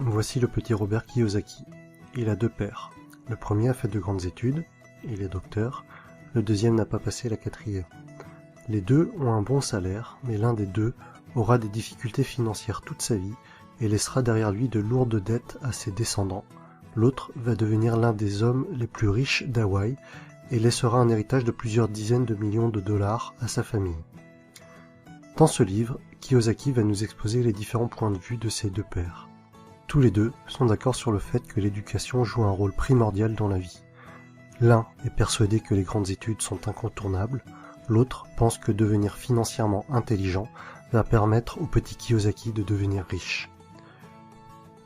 Voici le petit Robert Kiyosaki. Il a deux pères. Le premier a fait de grandes études, il est docteur, le deuxième n'a pas passé la quatrième. Les deux ont un bon salaire, mais l'un des deux aura des difficultés financières toute sa vie et laissera derrière lui de lourdes dettes à ses descendants. L'autre va devenir l'un des hommes les plus riches d'Hawaï et laissera un héritage de plusieurs dizaines de millions de dollars à sa famille. Dans ce livre, Kiyosaki va nous exposer les différents points de vue de ces deux pères. Tous les deux sont d'accord sur le fait que l'éducation joue un rôle primordial dans la vie. L'un est persuadé que les grandes études sont incontournables, l'autre pense que devenir financièrement intelligent va permettre au petit Kiyosaki de devenir riche.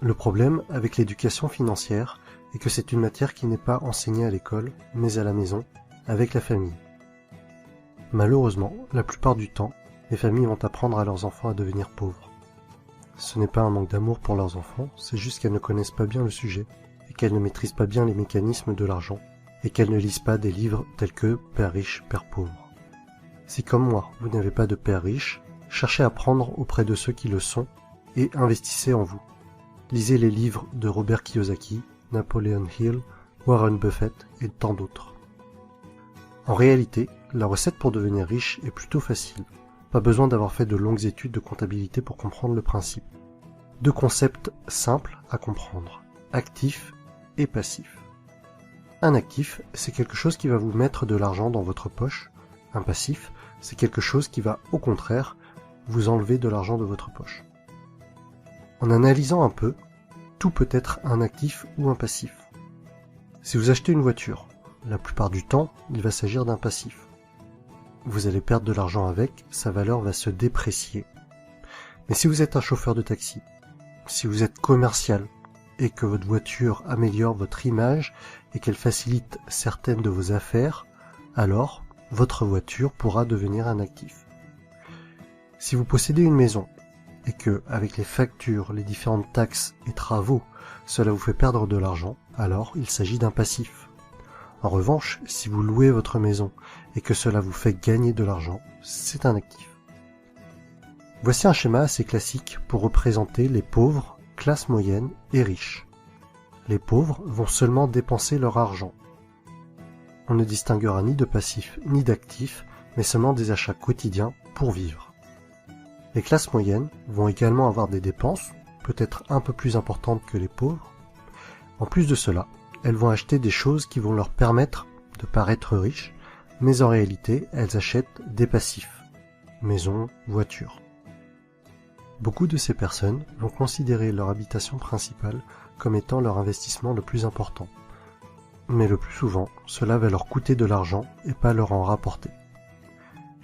Le problème avec l'éducation financière est que c'est une matière qui n'est pas enseignée à l'école, mais à la maison, avec la famille. Malheureusement, la plupart du temps, les familles vont apprendre à leurs enfants à devenir pauvres. Ce n'est pas un manque d'amour pour leurs enfants, c'est juste qu'elles ne connaissent pas bien le sujet, et qu'elles ne maîtrisent pas bien les mécanismes de l'argent, et qu'elles ne lisent pas des livres tels que « Père riche, Père pauvre ». Si comme moi, vous n'avez pas de père riche, cherchez à apprendre auprès de ceux qui le sont, et investissez en vous. Lisez les livres de Robert Kiyosaki, Napoleon Hill, Warren Buffett et tant d'autres. En réalité, la recette pour devenir riche est plutôt facile. Pas besoin d'avoir fait de longues études de comptabilité pour comprendre le principe. Deux concepts simples à comprendre, actif et passif. Un actif, c'est quelque chose qui va vous mettre de l'argent dans votre poche. Un passif, c'est quelque chose qui va, au contraire, vous enlever de l'argent de votre poche. En analysant un peu, tout peut être un actif ou un passif. Si vous achetez une voiture, la plupart du temps, il va s'agir d'un passif. Vous allez perdre de l'argent avec, sa valeur va se déprécier. Mais si vous êtes un chauffeur de taxi, si vous êtes commercial, et que votre voiture améliore votre image et qu'elle facilite certaines de vos affaires, alors votre voiture pourra devenir un actif. Si vous possédez une maison, et que, avec les factures, les différentes taxes et travaux, cela vous fait perdre de l'argent, alors il s'agit d'un passif. En revanche, si vous louez votre maison et que cela vous fait gagner de l'argent, c'est un actif. Voici un schéma assez classique pour représenter les pauvres, classe moyenne et riches. Les pauvres vont seulement dépenser leur argent. On ne distinguera ni de passif ni d'actif, mais seulement des achats quotidiens pour vivre. Les classes moyennes vont également avoir des dépenses, peut-être un peu plus importantes que les pauvres. En plus de cela, elles vont acheter des choses qui vont leur permettre de paraître riches, mais en réalité, elles achètent des passifs, maison, voiture. Beaucoup de ces personnes vont considérer leur habitation principale comme étant leur investissement le plus important. Mais le plus souvent, cela va leur coûter de l'argent et pas leur en rapporter.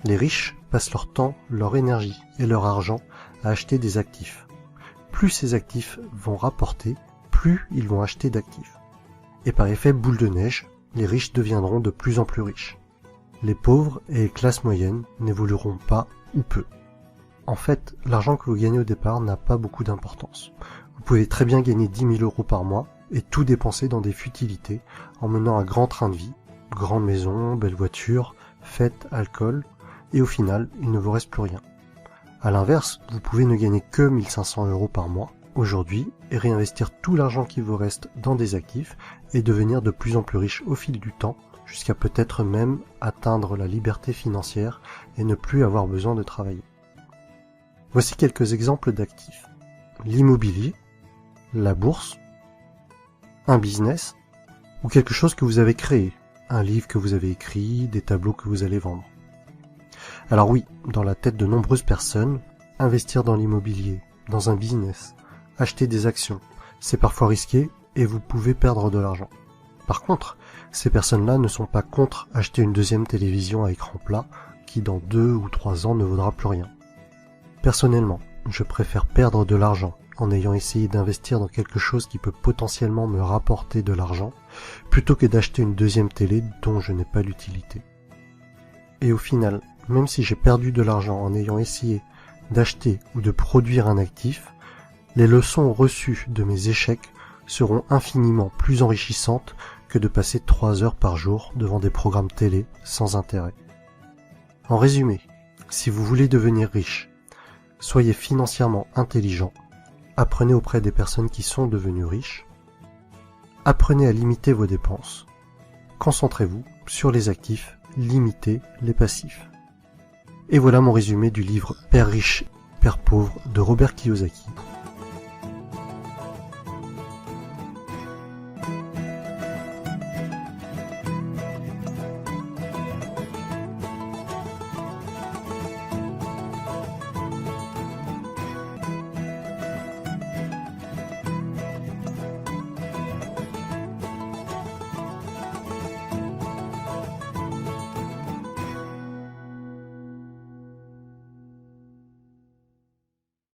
Les riches passent leur temps, leur énergie et leur argent à acheter des actifs. Plus ces actifs vont rapporter, plus ils vont acheter d'actifs. Et par effet boule de neige, les riches deviendront de plus en plus riches. Les pauvres et les classes moyennes n'évolueront pas ou peu. En fait, l'argent que vous gagnez au départ n'a pas beaucoup d'importance. Vous pouvez très bien gagner 10 000 € par mois et tout dépenser dans des futilités en menant un grand train de vie, grande maison, belle voiture, fêtes, alcool, et au final, il ne vous reste plus rien. À l'inverse, vous pouvez ne gagner que 1 500 € par mois aujourd'hui et réinvestir tout l'argent qui vous reste dans des actifs et devenir de plus en plus riche au fil du temps, jusqu'à peut-être même atteindre la liberté financière et ne plus avoir besoin de travailler. Voici quelques exemples d'actifs. L'immobilier, la bourse, un business ou quelque chose que vous avez créé, un livre que vous avez écrit, des tableaux que vous allez vendre. Alors oui, dans la tête de nombreuses personnes, investir dans l'immobilier, dans un business, acheter des actions, c'est parfois risqué et vous pouvez perdre de l'argent. Par contre, ces personnes-là ne sont pas contre acheter une deuxième télévision à écran plat qui dans 2 ou 3 ans ne vaudra plus rien. Personnellement, je préfère perdre de l'argent en ayant essayé d'investir dans quelque chose qui peut potentiellement me rapporter de l'argent, plutôt que d'acheter une deuxième télé dont je n'ai pas l'utilité. Et au final, même si j'ai perdu de l'argent en ayant essayé d'acheter ou de produire un actif, les leçons reçues de mes échecs seront infiniment plus enrichissantes que de passer 3 heures par jour devant des programmes télé sans intérêt. En résumé, si vous voulez devenir riche, soyez financièrement intelligent Apprenez auprès des personnes qui sont devenues riches. Apprenez à limiter vos dépenses. Concentrez-vous sur les actifs, limitez les passifs. Et voilà mon résumé du livre Père riche, Père pauvre de Robert Kiyosaki.